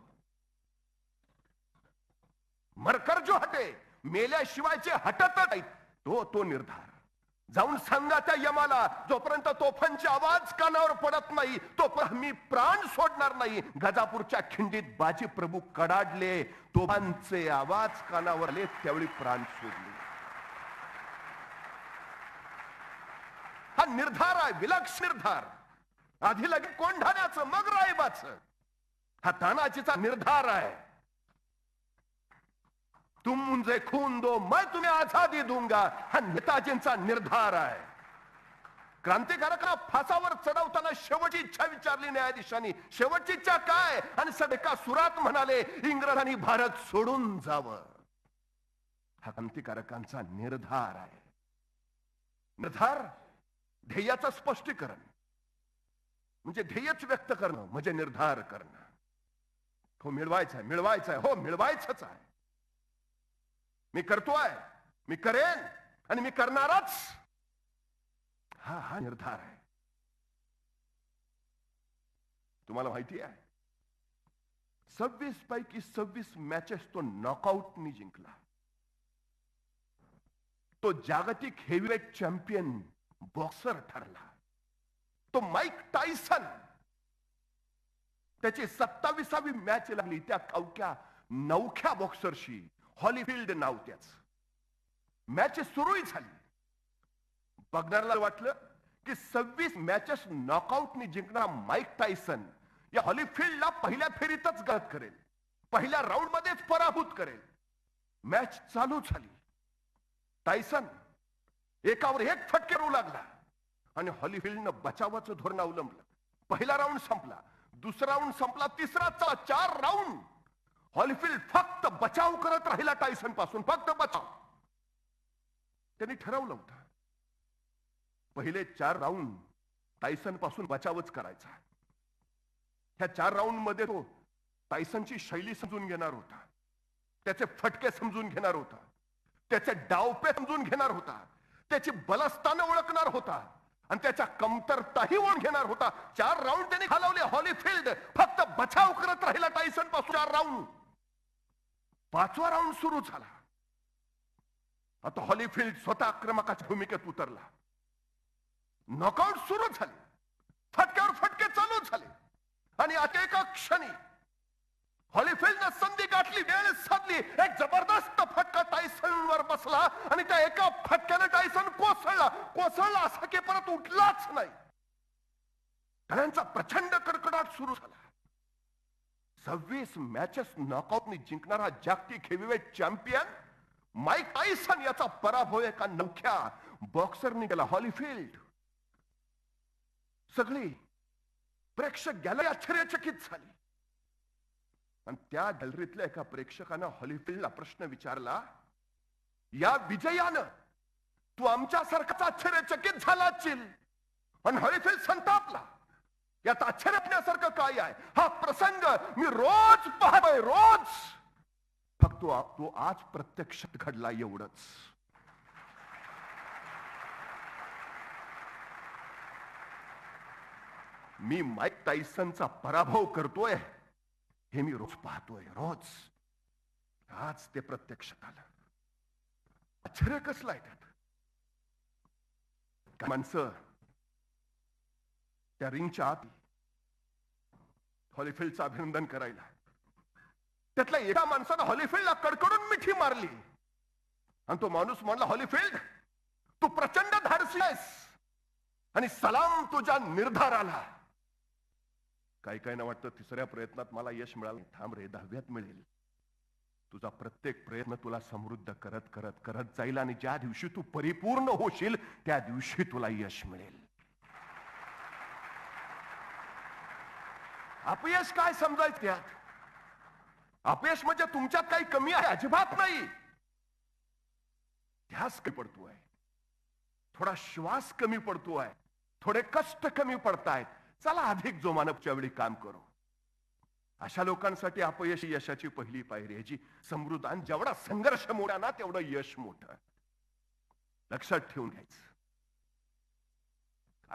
S2: मरकर जो हटे, मेल्याशिवायचे हटत नाहीत, तो निर्धार. जाऊन सांगा त्या यमाला, जोपर्यंत तोफांचे आवाज कानावर पडत नाही तोपर्यंत मी प्राण सोडणार नाही. गजापूरच्या खिंडीत बाजी प्रभू कडाडले, तोफांचे आवाज कानावर आले, त्यावेळी प्राण सोडले. हा निर्धार आहे, विलक्षण निर्धार. आधी लगे कोंढाण्याचं, मग रायबाचं. हा तानाजीचा निर्धार आहे. तुम मुझे खून दो, मैं तुम्हें आजादी दूंगा, हा नेताजींचा निर्धार आहे. क्रांतिकारकांना फासावर चढवताना शेवटची इच्छा विचारली न्यायाधीशांनी. शेवटची इच्छा काय? आणि सगळे एका सुरात म्हणाले, इंग्रजांनी भारत सोडून जावं. हा क्रांतिकारकांचा निर्धार आहे. निर्धार ध्येयाचं स्पष्टीकरण म्हणजे ध्येयच व्यक्त करणं, म्हणजे निर्धार करणं. हो मिळवायचं आहे, हो मिळवायचंच आहे. मी करतोय, मी करेन आणि मी करणारच, हा निर्धार आहे. तुम्हाला माहिती आहे 26 पैकी 26 मॅचेस तो नॉकआउटनी जिंकला. तो जागतिक हेवीवेट चॅम्पियन बॉक्सर ठरला. तो माईक टायसन, त्याची 27वी मॅच लागली त्या कावक्या नवख्या बॉक्सरशी, हॉलीफील्ड नाव त्याच. मॅच सुरूही झाली. बघणाऱ्याला वाटलं की 26 मॅचेस नॉकआउटनी जिंकणारा माईक टायसन या हॉलीफील्डला पहिल्या फेरीतच गत करेल, पहिल्या राऊंड मध्येच पराभूत करेल. मॅच चालू झाली. टायसन एकावर एक फटके करू लागला आणि हॉलीफील्डनं बचावाचं धोरण अवलंबलं. पहिला राऊंड संपला, दुसरा राऊंड संपला, तिसरा, 4 राऊंड हॉलीफील्ड फक्त बचाव करत राहिला टायसन पासून, फक्त बचाव. त्यांनी ठरवलं होतं पहिले 4 राऊंड टायसन पासून बचावच करायचा. ह्या 4 राऊंड मध्ये तो टायसनची शैली समजून घेणार होता, त्याचे फटके समजून घेणार होता, त्याचे डावपे समजून घेणार होता, त्याची बलस्थानं ओळखणार होता आणि त्याच्या कमतरताही ओळखून घेणार होता. 4 राऊंड त्यांनी घालवले. हॉलीफील्ड फक्त बचाव करत राहिला टायसन पासून 4 राऊंड. 5वा राऊंड सुरू झाला. आता हॉलीफील्ड स्वतः आक्रमकाच्या भूमिकेत उतरला. नॉकआउट सुरू झाले, फटक्यावर फटके चालू झाले आणि आता एका क्षणी हॉलीफील्डनं संधी गाठली, वेळ साधली. एक जबरदस्त फटका टायसनवर बसला आणि त्या एका फटक्याने टायसन कोसळला असा की परत उठलाच नाही. त्यांचा प्रचंड कडकडाट सुरू झाला. 26 मॅचेस नॉकआउटने जिंकणारा जागतिक हेवीवेट चॅम्पियन माईक टायसन याचा पराभव एका नवख्या बॉक्सरने केला. हॉलीफील्ड सगळी प्रेक्षक गॅलरी आश्चर्यचकित झाली आणि त्या गॅलरीतल्या एका प्रेक्षकानं हॉलीफील्डला प्रश्न विचारला, या विजयानं तू आमच्यासारखाच आश्चर्यचकित झाला असशील. आणि हॉलीफील्ड संतापला. यात आश्चर्यण्यासारखं काय आहे? हा प्रसंग मी रोज पाहतोय, रोज. फक्त तो आज प्रत्यक्षात घडला एवढंच. मी माईक टायसनचा पराभव करतोय हे मी रोज पाहतोय, रोज. आज ते प्रत्यक्षात आलं. आश्चर्य कसलं आहे त्यात? काय माणसं त्या रिंगच्या आत हॉलीफील्डचं अभिनंदन करायला, त्यातल्या एका माणसानं हॉलीफिल्डला कडकडून मिठी मारली आणि तो माणूस म्हणला, हॉलीफिल्ड तू प्रचंड धाडसी आहेस आणि सलाम तुझ्या निर्धाराला. काही काही ना वाटतं तिसऱ्या प्रयत्नात मला यश मिळालं. थांब रे, 10व्यात मिळेल. तुझा प्रत्येक प्रयत्न तुला समृद्ध करत करत करत जाईल आणि ज्या दिवशी तू परिपूर्ण होशील त्या दिवशी तुला यश मिळेल. अपयश काय समजायचं त्यात? अपयश म्हणजे तुमच्यात काही कमी आहे अजिबात नाही. ध्यास कमी पडतोय, थोडा श्वास कमी पडतोय, थोडे कष्ट कमी पडतायत. चला अधिक जोमानच्या वेळी काम करू. अशा लोकांसाठी अपयश यशाची पहिली पायरी आहे, जी समृद्ध. आणि जेवढा संघर्ष मोठा ना तेवढं यश मोठं. लक्षात ठेवून घ्यायचं.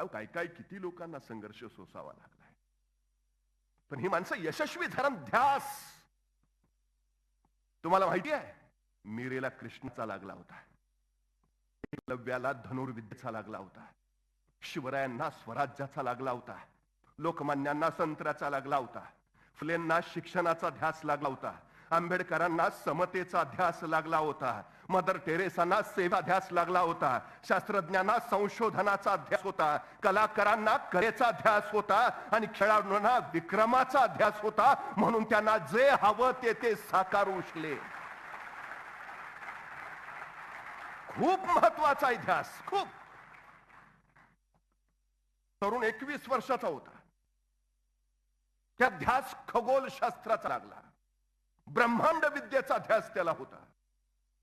S2: काय काय किती लोकांना संघर्ष सोसावा लागलाय, पण ही माणसं यशस्वी झालं. ध्यास. तुम्हाला माहिती आहे, मीरेला कृष्णाचा लागला होता, एकलव्याला धनुर्विद्येचा लागला होता, शिवरायांना स्वराज्याचा लागला होता, लोकमान्यांना संत्र्याचा लागला होता, फुलेंना शिक्षणाचा ध्यास लागला होता, आंबेडकरांना समतेचा ध्यास लागला होता, मदर टेरेसांना सेवा ध्यास लागला होता, शास्त्रज्ञांना संशोधनाचा ध्यास होता, कलाकारांना कलेचा ध्यास होता आणि खेळाडूंना विक्रमाचा ध्यास होता. म्हणून त्यांना जे हवं ते साकार उठले. खूप महत्वाचा आहे ध्यास, खूप. तरुण 21 वर्षाचा होता. त्या ध्यास खगोलशास्त्राचा लागला, ब्रह्मांड विद्येचा ध्यास त्याला होता.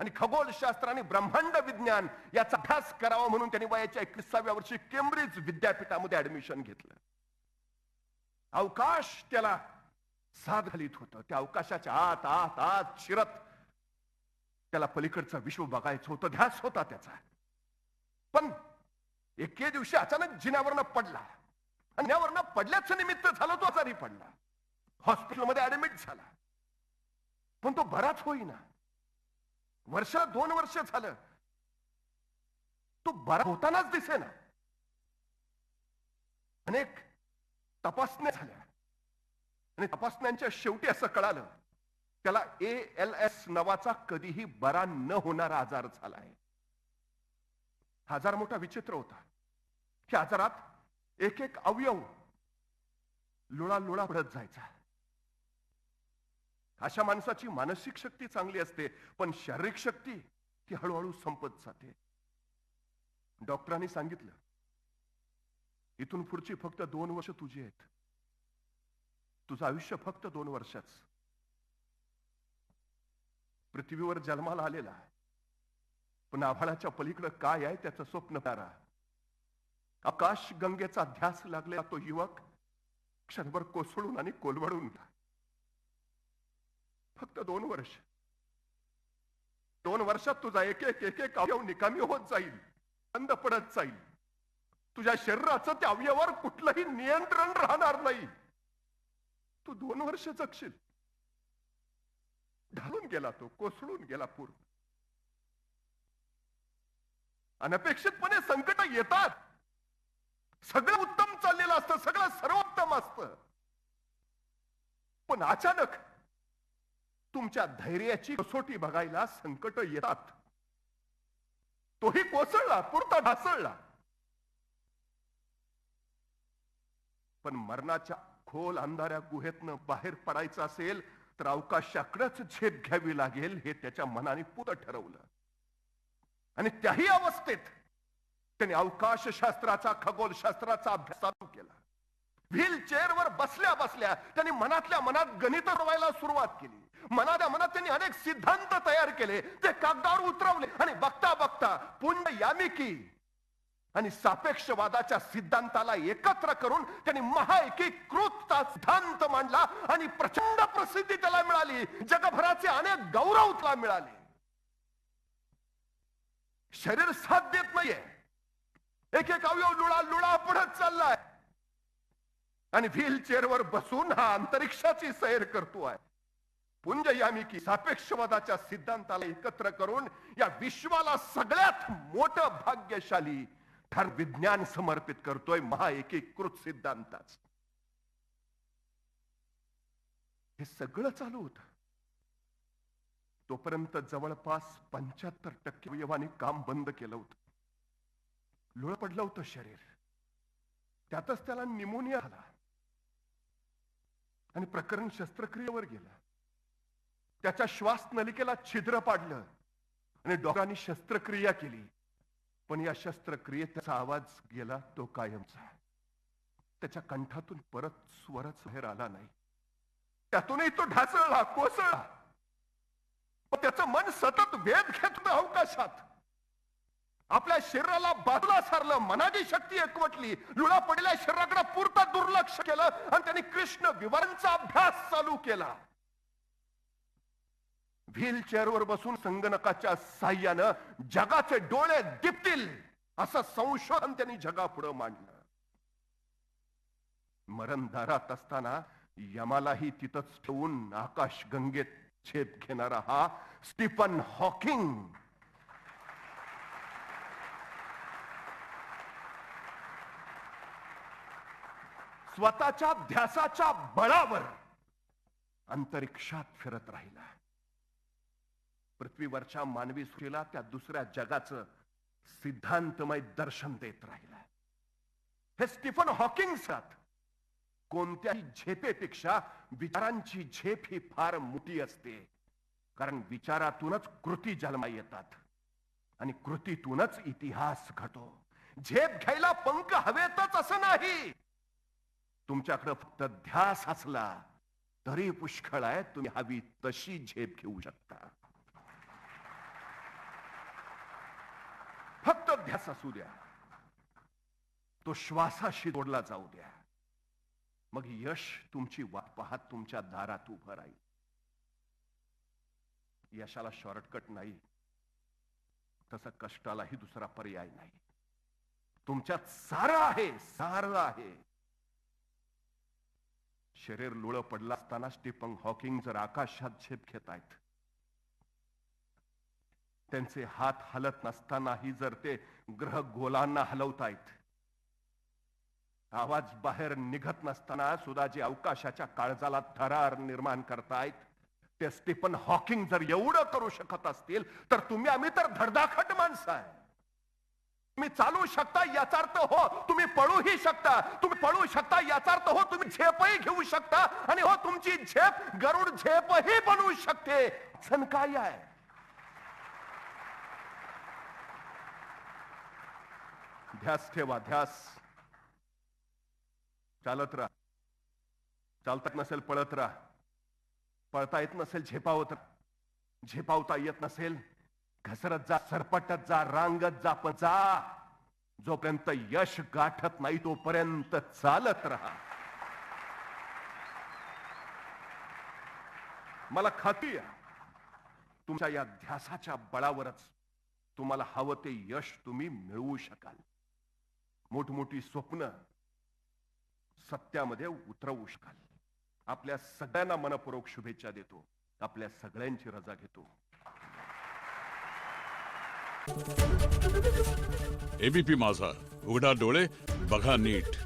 S2: आणि खगोलशास्त्र आणि ब्रह्मांड विज्ञान याचा अभ्यास करावा म्हणून त्यांनी वयाच्या 21व्या वर्षी केम्ब्रिज विद्यापीठामध्ये ऍडमिशन घेतलं. अवकाश त्याला साथ घालीत होतं. त्या अवकाशाच्या आत आत आत शिरत त्याला पलीकडचं विश्व बघायचं होतं. ध्यास होता त्याचा. पण एके दिवशी अचानक जिन्यावरनं पडला. जिन्यावरनं पडल्याचं निमित्त झालं तो आजारी पडला, हॉस्पिटलमध्ये ऍडमिट झाला. पण तो बराच होईना. 2 वर्ष झालं तो बरा होतानाच दिसेना. अनेक तपासण्या झाल्या आणि तपासण्यांच्या शेवटी असं कळालं, त्याला ALS नावाचा कधीही बरा न होणारा आजार झालाय. हा आजार मोठा विचित्र होता. या आजारात एक एक अवयव लुळा पडत जायचा. अशा माणसाची मानसिक शक्ती चांगली असते, पण शारीरिक शक्ती ती हळूहळू संपत जाते. डॉक्टरांनी सांगितलं, इथून पुढची फक्त 2 वर्ष तुझी आहेत. तुझं आयुष्य फक्त 2 वर्षाच. पृथ्वीवर जन्माला आलेला, पण आभाळाच्या पलीकडे काय आहे त्याचं स्वप्न पारा. आकाश गंगेचा ध्यास लागलेला तो युवक क्षणभर कोसळून आणि कोलवडून फक्त 2 वर्ष. 2 वर्षात तुझा एक एक अवयव निकामी होत जाईल, बंद पडत जाईल. तुझ्या शरीराचं त्या अवयवावर कुठलंही नियंत्रण राहणार नाही. तू 2 वर्ष जगशील. ढालून गेला तो, कोसळून गेला पूर्ण. अनपेक्षितपणे संकट येतात. सगळं उत्तम चाललेलं असतं, सगळं सर्वोत्तम असतं, पण अचानक तुमच्या धैर्याची कसोटी बघायला संकट येतात. तोही कोसळला, पुरता ढासळला. पण मरणाच्या खोल अंधाऱ्या गुहेतनं बाहेर पडायचं असेल तर अवकाशाकडेच झेप घ्यावी लागेल हे त्याच्या मनाने पुरं ठरवलं. आणि त्याही अवस्थेत त्यांनी अवकाशशास्त्राचा, खगोलशास्त्राचा अभ्यास चालू केला. व्हीलचेअरवर बसल्या बसल्या त्यांनी मनातल्या मनात गणित रवायला सुरुवात केली. मनातल्या मनात त्यांनी अनेक सिद्धांत तयार केले, ते कागदावर उतरवले. आणि बघता बघता पुंड यामिकी आणि सापेक्षवादाच्या सिद्धांताला एकत्र करून त्यांनी महाएकीकृतचा सिद्धांत मांडला आणि प्रचंड प्रसिद्धी त्याला मिळाली. जगभराचे अनेक गौरव त्याला मिळाले. शरीर साथ देत नाहीये, एक एक अवयव लुळा पडत चाललाय आणि व्हीलचेअरवर बसून हा अंतरिक्षाची सैर करतोय. पुंज यामिकी सापेक्षवादाच्या सिद्धांताला एकत्र करून या विश्वाला सगळ्यात मोठं भाग्यशाली ठर विज्ञान समर्पित करतोय, महाएकीकृत सिद्धांताच. हे सगळं चालू होतं तोपर्यंत जवळपास 75% अवयवाने काम बंद केलं होतं. लुळं पडलं होतं शरीर. त्यातच त्याला निमोनिया आला आणि प्रकरण शस्त्रक्रियेवर गेलं. त्याच्या श्वास नलिकेला छिद्र पाडलं आणि डॉक्टरांनी शस्त्रक्रिया केली. पण या शस्त्रक्रियेत त्याचा आवाज गेला तो कायमचा. त्याच्या कंठातून परत स्वरच बाहेर आला नाही. त्यातूनही तो ढासळला, कोसळला. त्याचं मन सतत वेध घेत होतं अवकाशात. आपल्या शरीराला बाजूला सारलं, मनाची शक्ती एकवटली. लुळा पडलेल्या शरीराकडे पुरता दुर्लक्ष केलं आणि त्यांनी कृष्ण विवरणचा अभ्यास चालू केला. व्हीलचेअरवर बसून संगणकाच्या साह्यानं जगाचे डोळे दिपतील असं संशोधन त्यांनी जगापुढे मांडलं. मरण दारात असताना यमालाही तिथंच ठेवून आकाश गंगेत झेप घेणारा हा स्टीफन हॉकिंग स्वतःच्या ध्यासाच्या बळावर अंतरिक्षात फिरत राहिला. पृथ्वीवरच्या मानवी सृष्टीला त्या दुसऱ्या जगाचं सिद्धांतमय दर्शन देत राहिला. हे स्टीफन हॉकिंगसात कोणत्याही झेपेपेक्षा विचारांची झेप ही फार मोठी असते. कारण विचारातूनच कृती जन्मा येतात आणि कृतीतूनच इतिहास घडतो. झेप घ्यायला पंख हवेतच असं नाही. तुमच्याकडे फक्त ध्यास असला तरी पुष्कळ आहे. तुम्ही हवी तशी झेप घेऊ शकता. फक्त ध्यास असू द्या. तो श्वासाशी जोडला जाऊ द्या. मग यश तुमची वाट पाहत तुमच्या दारात उभं राहील. यशाला शॉर्टकट नाही, तसं कष्टालाही दुसरा पर्याय नाही. तुमच्यात सारं आहे, सारं आहे. शरीर लुळं पडलं असताना स्टीफन हॉकिंग जर आकाशात झेप घेत आहेत, त्यांचे हात हलत नसतानाही जर ते ग्रह गोलांना हलवतायत, आवाज बाहेर निघत नसताना सुद्धा जे अवकाशाच्या काळजाला थरार निर्माण करतायत, ते स्टीफन हॉकिंग जर एवढं करू शकत असतील तर तुम्ही आम्ही तर धडधाकट माणसं आहे. तुम्ही चालू शकता याचा अर्थ हो तुम्ही पळूही शकता. तुम्ही पळू शकता याचा अर्थ हो तुम्ही झेपही घेऊ शकता. आणि हो तुमची झेप गरुड झेपही बनवू शकते. अडचण काय आहे? ध्यास ठेवा, ध्यास. चालत राहा. चालता येत नसेल पळत राहा. पळता येत नसेल झेपावत राहा. झेपावता येत नसेल घसरत जा, सरपटत जा, रांगत जा. पण जा. जोपर्यंत यश गाठत नाही तोपर्यंत चालत राहा. मला खात्री आहे तुमच्या या ध्यासाच्या बळावरच तुम्हाला हवं ते यश तुम्ही मिळवू शकाल. मोठमोठी स्वप्न सत्यामध्ये उतरवू शकाल. आपल्या सगळ्यांना मनपूर्वक शुभेच्छा देतो. आपल्या सगळ्यांची रजा घेतो.
S3: एबीपी माझा, उघडा डोळे बघा नीट.